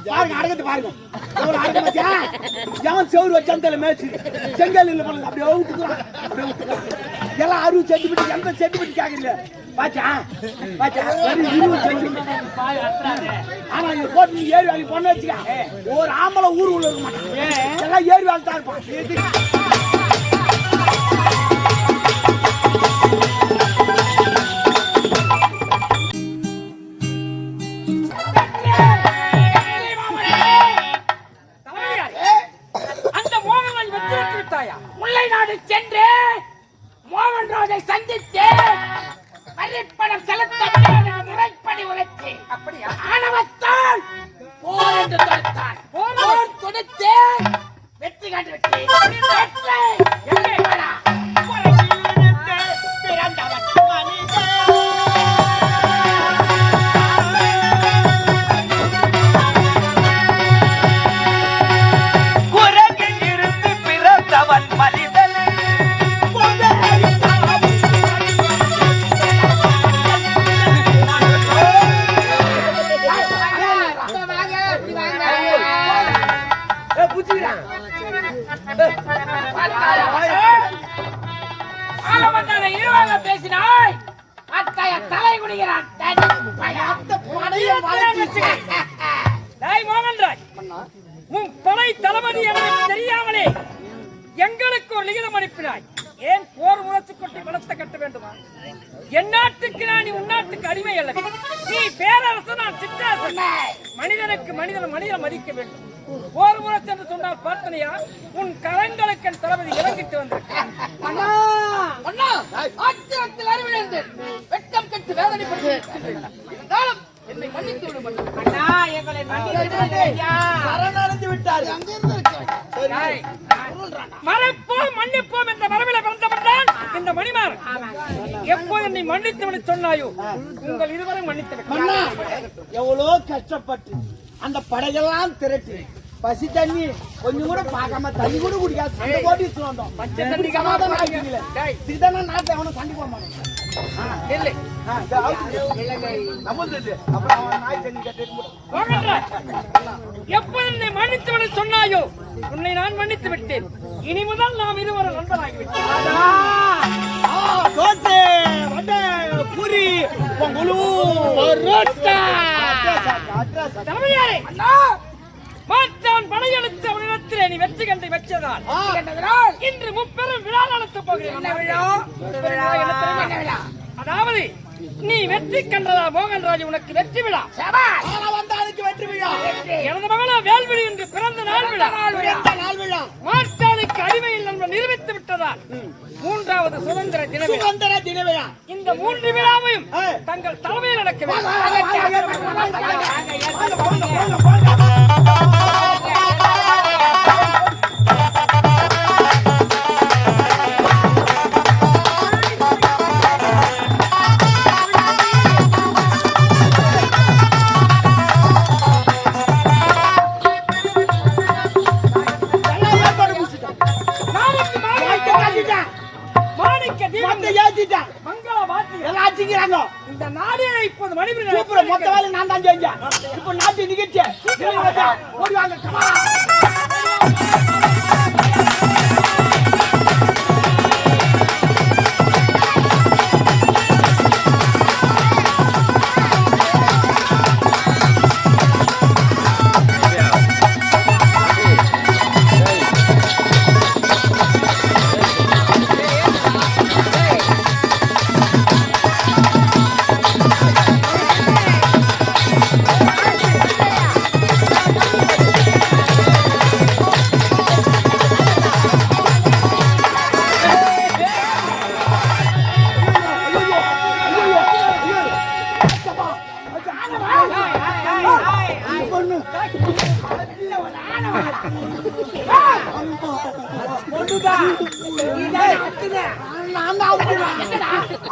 பாருங்க அடக்கத்து பாருங்க எவ்வளவு அடக்க மச்சா ஜான் செவுரு வச்சாந்தல மேட்ச் செங்கல் இல்ல பாருங்க அப்படியே ஊத்துறான் எல்லாம் 60 சென்டிமீட்டர் 80 சென்டிமீட்டர் கேக்குது பாச்சா வெறும் 20 சென்டிமீட்டர் பாய் அட்றானே ஆனா இந்த போட்டு ஏறி வாங்கி பொண்ணு வச்சுக்க ஒரு ஆம்பளை ஊர் உள்ள இருக்க மாட்டான் எல்லாம் ஏறி வாங்கி தான் இருப்பான் முல்லைநாடு சென்று மோகன் ராஜை சந்தித்து பரிப்பணம் செலுத்த முறைப்படி உரைத்து அப்படியா ஆணவத்தால் போர் என்று தொடுத்தார் போர் தொடுத்து வெற்றி கண்டு வெற்றி பேசினாய் அத்தைய தலை குடிக்கிறான் உன் படை தளபதி எனக்கு தெரியாமலே எங்களுக்கு ஒரு லிகிதம் அனுப்பினாய் ஏன் போர் உணர்ச்சி கொட்டி வளர்த்த கட்ட வேண்டுமா என் நாட்டுக்கு நான் உன் நாட்டுக்கு அடிமை அல்ல நீ பேரரசு நான் சிற்றரசன் மனிதனுக்கு மனிதன் மதிக்க வேண்டும் போர் முரசு என்று சொன்னால் பார்த்தனையா உன் கரங்களுக்கு என் தளபதி இறங்கிட்டு வந்திருக்கேன் வெட்கம் கட்டு வேதனைப்பட்டு இருந்தாலும் என்னை மன்னித்து விடும் அண்ணா எங்களை மன்னித்து விட்டார் மறைப்போம் மன்னிப்போம் என்ற மரபில பிறந்தவன்தான் இந்த மணிமார் எப்போது என்னை மன்னித்து விட சொன்னாயோ உங்கள் இருவரும் மன்னித்து எவ்வளோ கஷ்டப்பட்டு அந்த படையெல்லாம் திரட்டி பசி தண்ணி கொஞ்சம் கூட பார்க்காம தண்ணி கூட குடிக்காது சண்டை போட்டு வந்தோம் பச்சை தண்ணி சமாதானம் ஆகிக்கல இதுதானே நாட்டை அவனை சண்டை போக மாட்டேன் எப்போது என்னை மன்னித்து விட சொன்னாயோ உன்னை நான் மன்னித்து விட்டேன் இனி முதல் நாம் இருவரும் நண்பராகிவிட்டோம் மாற்றான் படையெடுத்து அவனிடத்திலே நீ வெற்றி கண்டு வச்சதால் இன்று முப்பெரும் விழா நடத்தப் போகிறேன் அதாவது நீ வெற்றி கண்டதா மோகன்ராஜ் உனக்கு வெற்றி விழா வெற்றி விழா எனது மகளா வேல்விழி என்று பிறந்த நாள் விழா மாற்றானுக்கு அடிமையில் நம்ம நிரூபித்து விட்டதால் மூன்றாவது சுதந்திர தின விழா இந்த 3 விழாவையும் தங்கள் தலைமையில் நடக்க இந்த நாடே இப்போது மணிபுரம் மொத்த வேலை நான் தான் செஞ்சேன் இப்ப நாட்டு நிகழ்ச்சி ஓடி வாங்க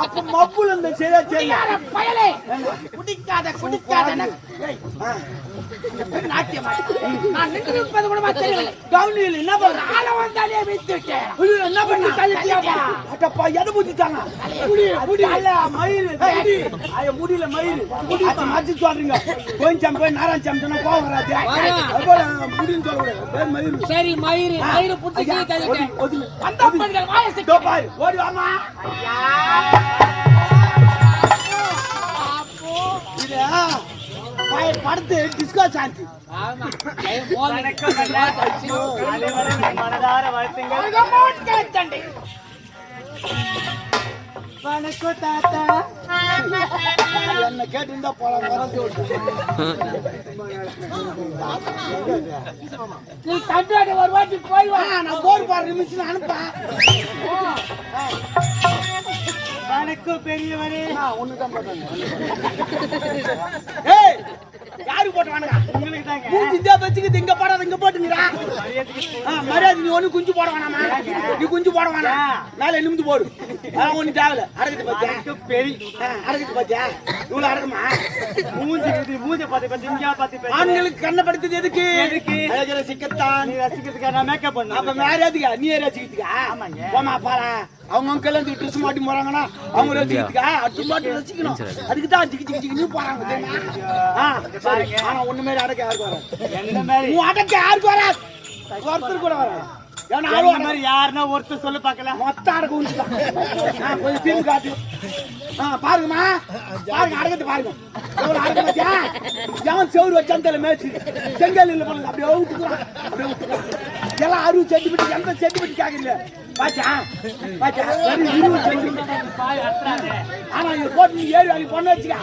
அப்ப மப்புல இந்த செய்ய பயலே குடிக்காத நாட்டியமா நான் நின்று நிற்பது கூட தெரியல. கவுனியில் என்ன பண்ற? ஆள வந்தாலே வித்து விட்டேன். என்ன பண்ணி தள்ளிட்டியாப்பா? அடப்பா எதை புடிச்சாங்க? முடி அல்ல மயிர். ஐய முடியல மயிர். அது மாத்தி சொல்றீங்க. கொஞ்சம் போய் நாராயணசாமி சொன்னா கோவம் வராது. அப்போ முடின்னு சொல்லக்கூடாது. பேர் மயிர். சரி மயிர் மயிர் புடிச்சி தள்ளிட்டேன். அந்த பண்ற வாயசி டோபாய் ஓடி வாமா. ஐயா அப்போ இது பாய் படுத்து டிஸ்கோ சாந்தி. ஆமா மனதார வாழ்த்துங்கள். வணக்கம் தாத்தா. என்ன கேட்டு போலாம் மறந்து நீ தண்டாடி ஒரு வாட்டி போய் வா. நான் போர் பாரு நிமிஷம் அனுப்ப. வணக்கம் பெரியவரே. ஒண்ணுதான் போட்டாங்க. ஏய் யாருக்கு போட்டானுங்க? உங்களுக்கு தாங்க. மூஞ்சி இந்த வச்சுக்கிட்டு இங்க போடாத இங்க போட்டுங்கடா. மரியாதை நீ ஒண்ணு குஞ்சு போட வேணாமா? நீ குஞ்சு போட வேணாம். மேல நிமிந்து போடு. ஒண்ணு தேவல. அடக்கிட்டு பாத்தியா? பெரிய அடக்கிட்டு பாத்தியா? இவ்வளவு அடக்குமா? மூஞ்சி பாத்து இங்க பாத்து ஆண்களுக்கு கண்ணை படுத்தது எதுக்கு? அழகு ரசிக்கத்தான். நீ ரசிக்கிறதுக்கா? நான் மேக்கப் பண்ண. அப்ப மேரேஜுக்கா? நீ ரசிக்கிறதுக்கா? ஆமாங்க. போமா பாலா. அவங்க கல்யாணத்துக்கு ட்ரெஸ் மாட்டி போறாங்கன்னா அவங்க ரசிக்கிறதுக்கா? அடுத்து மாட்டி ரசிக்கணும். அதுக்கு தான் ஜிகி ஜிகி ஜிகி நீ போறாங்க தெரியுமா? ஆனா ஒண்ணு மாதிரி அடக்க யாருக்கு வராது. என்ன மாதிரி உன் அடக்க யாருக்கு வராது? ஒருத்தர் கூட வராது. மாதிரி யாருன்னா ஒருத்தர் சொல்லு பாக்கல. மொத்த அடக்க உண்டுதான். கொஞ்சம் தீர்வு காட்டு. பாருங்கம்மா பாருங்க அடக்கத்தை பாருங்க. எவ்வளவு அடக்க மாத்தியா? எவன் செவ்வறு வச்சான் தெரியல மேய்ச்சி செங்கல் இல்ல பண்ணுங்க. அப்படியே விட்டுக்கலாம். அப்படியே விட்டுக்கலாம். எல்லாம் 60 சென்டிமீட்டர் 80 சென்டிமீட்டர் கேட்கல. பாச்சா பாச்சா 20 சென்டிமீட்டர் பாய் அட்றாதே. ஆனா இது போட்டு நீ ஏறி வேலை பண்ண வச்சுக்க.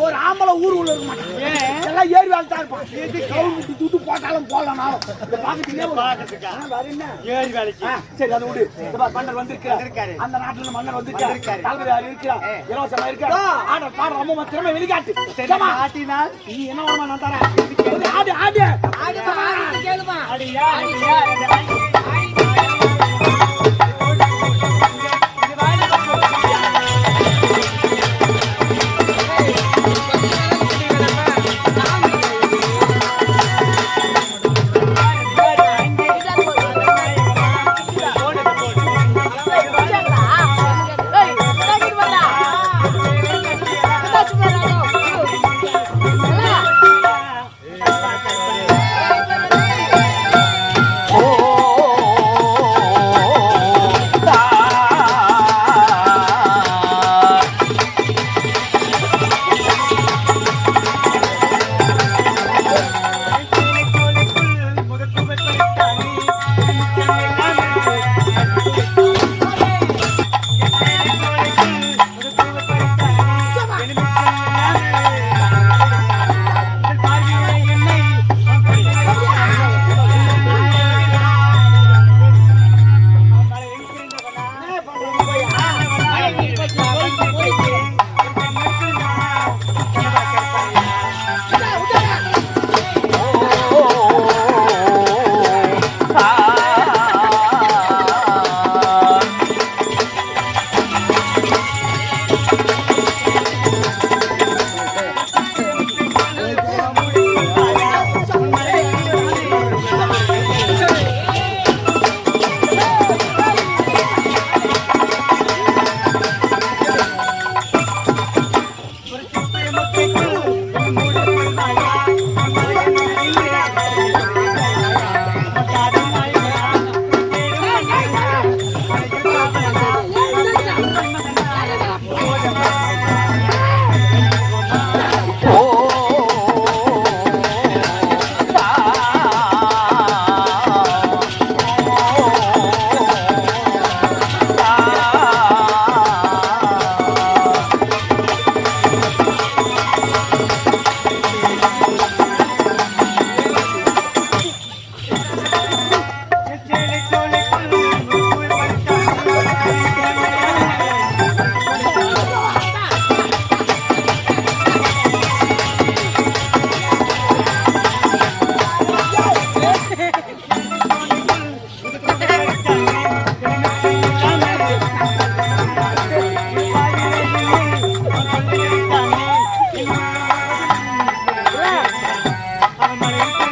ஒரு ஆம்பளை ஊர் உள்ள இருக்க மாட்டான். எல்லாம் ஏறி வேலை தான் இருப்பான். எது கவுண்ட் துட்டு போட்டாலும் போடலாம். இந்த பாக்கத்துக்கே பாக்கத்துக்கா வேற என்ன ஏறி வேலைக்கு. சரி அதை விடு. இந்த மன்னர் வந்திருக்காரு. அந்த நாட்டுல மன்னர் வந்திருக்காரு. தளபதி யார் இருக்கா? இலவசமா இருக்கா? ஆட பாட ரொம்ப திறமை வெளிக்காட்டு. சரிமா? ஆட்டினா நீ என்ன வருமா நான் தரேன். ஆடு ஆடு ஆடு கேளுமா. அடியா அடியா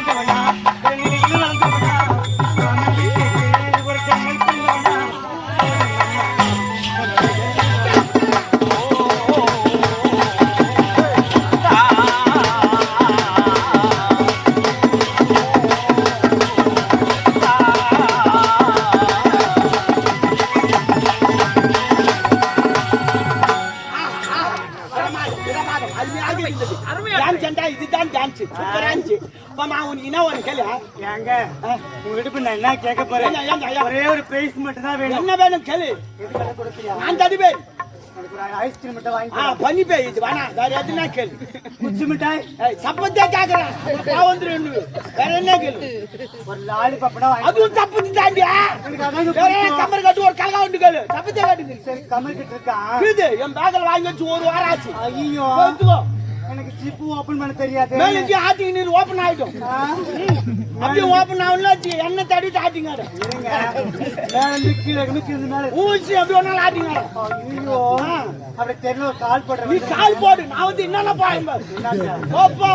பிறந்தவனா நிலையில் வளர்ந்தவனா ஒரு ஜன்னல் பிறந்தவனா இதுதான் டான்ஸ் சூப்பரா இருந்துச்சு. உனக்கு என்ன ஒண்ணு கேளு ஏங்க உங்ககிட்ட நான் என்ன கேட்க போறேன் ஒரே ஒரு பிரைஸ் மட்டும் தான் வேணும். என்ன வேணும் கேளு. நான் தடுப்பேன். ஐஸ்கிரீம் மட்டும் வாங்கி பண்ணி போய் இது வேணா வேற எதுனா கேளு. குச்சி மிட்டாய் சப்பத்தே கேக்குறேன் வந்துடும். வேற என்ன கேளு. ஒரு லாலிபாப் அதுவும் சப்பத்தி தாண்டியா கமர் கட்டு ஒரு கலகா உண்டு கேளு. சப்பத்தே கட்டுங்க. சரி கமர் கட்டு இருக்கா இது என் பேக்கில் வாங்கி வச்சு ஒரு வாரம் ஆச்சு. ஐயோ எனக்கு ஜிப்பு ஓபன் பண்ண தெரியாது. மேல ஜி ஆட்டிங் நீர் ஓபன் ஆயிடும். அப்படியே ஓபன் ஆவல ஜி என்ன தடிட்டு ஆட்டிங் ஆட. இருங்க. மேல இருந்து கீழ நிக்குது மேல. ஊசி அப்படியே ஒண்ணா ஆட்டிங் ஆட. ஐயோ அப்படியே தெரியல கால் போடுற. நீ கால் போடு நான் வந்து என்னன்னா பாருங்க. ஓப்போ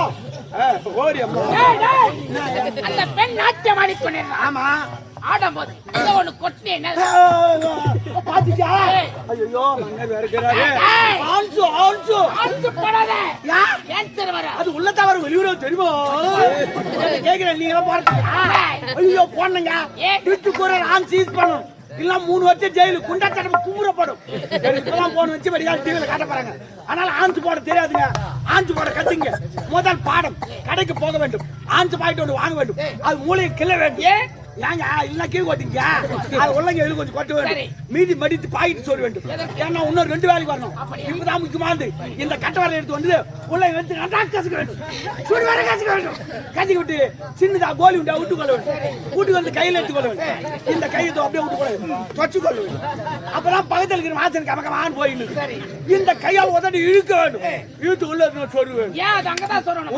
ஓடி அம்மா. அந்த பெண் நாட்டியம் ஆடி கொண்டிருந்தா. ஆமா ஆடும்போது இத ஒன்னு கொட்டினே என்ன பாத்தியா. ஐயோ மன்னர் வரக்கறாரு. ஆன்சு ஆன்சு ஆன்சு போடாத. யா கேன்சர் வர. அது உள்ள தவறு வெளியூரோ தெரியுமோ. கேக்குறேன் நீங்க போறீங்க. ஐயோ போடுங்க. விட்டு போற ஆன் சீஸ் பண்ணனும். இல்ல 3 வருஷம் ஜெயிலு குண்டா சட்டம் குமுறப்படும். இப்பதான் போன் வச்சு வடிகால் டிவில காட்ட போறாங்க. ஆனால் ஆன்சு போட தெரியாதுங்க. ஆன்சு போட கத்துங்க. முதல் பாடம் கடைக்கு போக வேண்டும். ஆன்சு பாயிட்டு ஒன்று வாங்க வேண்டும். அது மூளையை கிள்ள வேண்டும். ஏங்க இல்ல கீழ் கொட்டிங்க அது உள்ளங்க எழு கொஞ்சம் கொட்ட வேண்டும். மீதி மடித்து பாயிட்டு சொல்ல வேண்டும். ஏன்னா இன்னொரு 2 வேலைக்கு வரணும். இப்பதான் முக்கியமானது இந்த கட்டவரை எடுத்து வந்து உள்ள எடுத்து நல்லா கசக்க வேண்டும். சுடு வர கசக்க வேண்டும். கசக்கி விட்டு சின்னதா கோலி உண்டா விட்டு கொள்ள வேண்டும். வீட்டுக்கு வந்து கையில் எடுத்து கொள்ள வேண்டும். இந்த கையை அப்படியே விட்டு கொள்ள வேண்டும். தொச்சு கொள்ள வேண்டும். அப்பதான் பக்கத்தில் இருக்கிற வாசன் கமக்கமான்னு போயிடுது. இந்த கையால் உதட்டி இழுக்க வேண்டும். இழுத்து உள்ள சொல்ல வேண்டும். ஏன் அங்கதான் சொல்லணும்.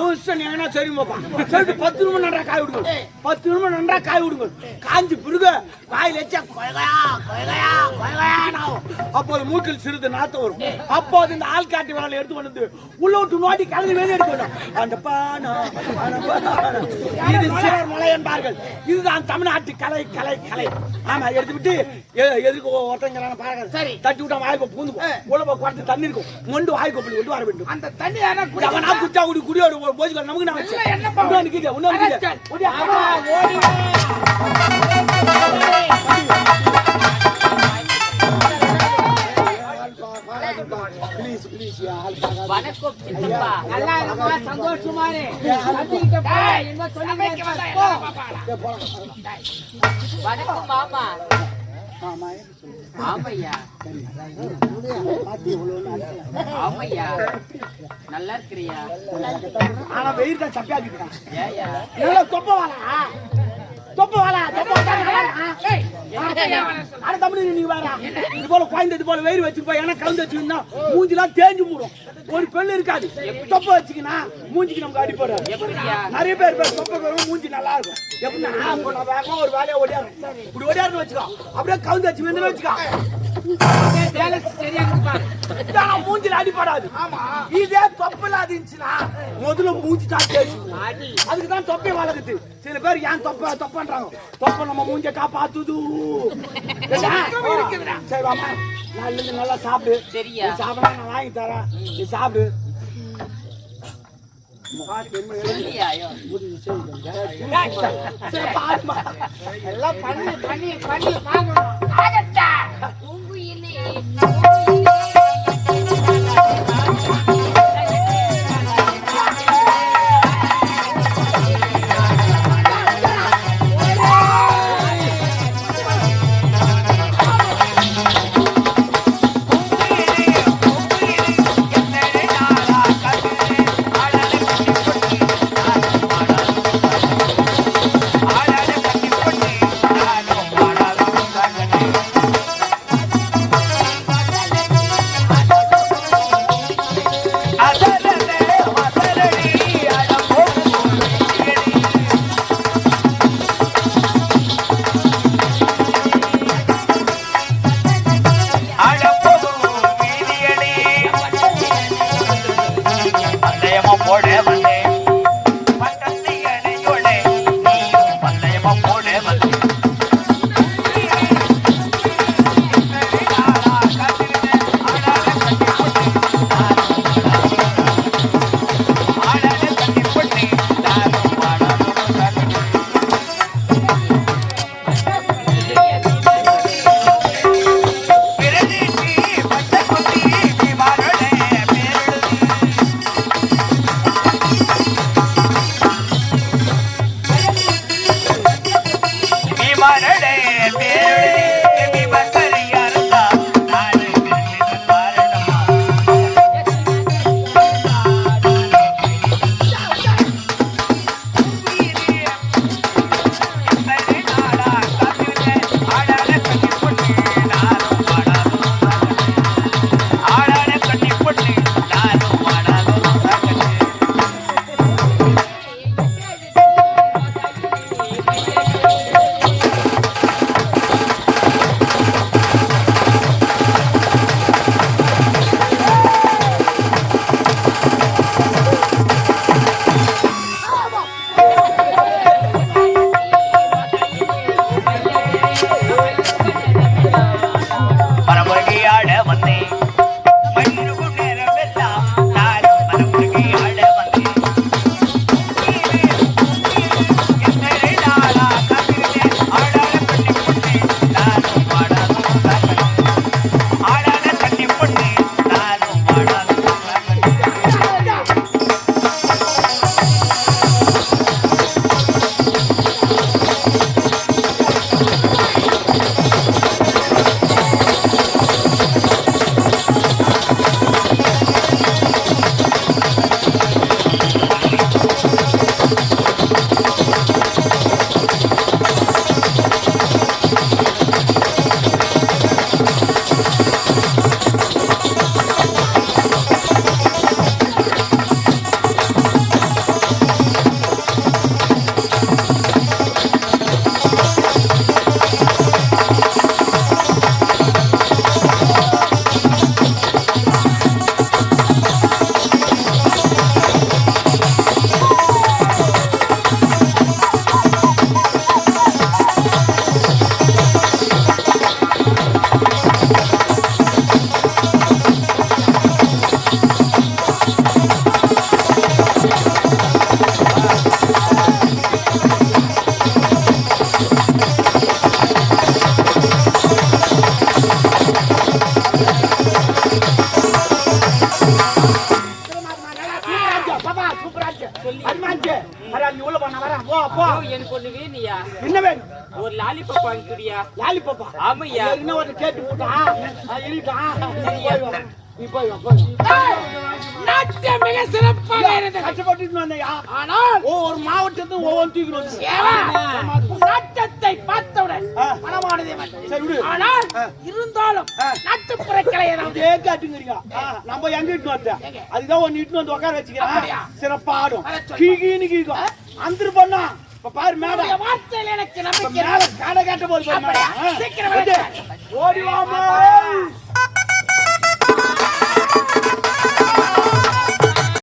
ஏன்னா சரி பாப்பா சரி 10 நிமிஷம் நன்றா காய் விடுங்க. 10 நிமிஷம் நன்றா காய் விடுங்க. காஞ்சி பிறகு வாயில் வச்சா அப்போது மூக்கில் சிறிது நாத்தம் வரும். அப்போது இந்த ஆள் காட்டி வாழை எடுத்து வந்து உள்ள விட்டு நோட்டி கலந்து வெளியே எடுக்கணும். அந்த பானா இது சிலர் மலை என்பார்கள். இதுதான் தமிழ்நாட்டு கலை கலை கலை. ஆமா எடுத்து விட்டு எதுக்கு ஒருத்தங்க பாருங்க தட்டி விட்டா வாய்ப்பு பூந்து உள்ள குறைத்து தண்ணி இருக்கும். மொண்டு வாய் கொப்பளி கொண்டு வர வேண்டும். அந்த தண்ணி குச்சா குடி குடியோட போச்சுக்கோ நமக்கு நான் சந்தோஷமாரு மாமா ஆமையா ஆமையா நல்லா இருக்கிறியா. ஆனா வெயில் தான் சப்பியாக்கிட்டான். ஏயா தொப்ப வாழா தொப்ப வாழா தமிழ் நீங்க வேற இது போல குழந்தை இது போல வெயில் வச்சு போய் ஏன்னா கலந்து வச்சுக்கா மூஞ்சிலாம் தேஞ்சு மூடும். ஒரு பெண்ணு இருக்காது. தொப்ப வச்சுக்கினா மூஞ்சிக்கு நமக்கு அடி போடுறாரு. நிறைய பேர் தொப்ப மூஞ்சி நல்லா இருக்கும். எப்படின்னா வேகமா ஒரு வேலையை ஓடியாரு இப்படி ஓடியாருன்னு வச்சுக்கோ. அப்படியே கலந்து வச்சு வந்து வச்சுக்கோ மூஞ்சில அடிப்படாது. இதே தொப்பலாது இருந்துச்சுன்னா முதல்ல மூஞ்சி தாக்கி அதுக்குதான் தொப்பை வளர்க்குது. சில பேர் ஏன் தொப்பன்றாங்க. தொப்ப நம்ம மூஞ்ச காப்பாத்துது. சரி வாமா நல்லது நல்லா சாப்பிடு. சரியா சாப்பிட நான் வாங்கி தரேன். நீ சாப்பிடு. எல்லாம் பண்ணி பண்ணி பண்ணி எனக்கு ஒண்ணு வேணுயா. என்ன வேணும்? ஒரு லாலிபாப் வாங்கி குடியா. லாலிபாப்பா? ஆமையா. என்ன ஒரு கேட்டு போட்டா இருக்கா. நாட்டியம் மிக சிறப்பாக இருந்தது. கஷ்டப்பட்டு வந்தையா. ஆனால் ஒரு மாவட்டத்துக்கு ஒவ்வொரு தூக்கணும். நாட்டத்தை பார்த்தவுடன் மனமானதே வந்தது. சரி விடு. ஆனால் இருந்தாலும் நாட்டுப்புற கலை ஏதாவது காட்டுங்கிறீங்க. நம்ம எங்க இட்டு வந்த அதுதான் ஒன்னு இட்டு வந்து உட்கார வச்சுக்கிறேன். சிறப்பா ஆடும். கீகின்னு கீக்கும் அந்த பண்ணா இப்ப பாரு மேடம் வார்த்தையில் எனக்கு நம்பிக்கை. கடை காட்ட போது சீக்கிரம் ஓடி வாமா.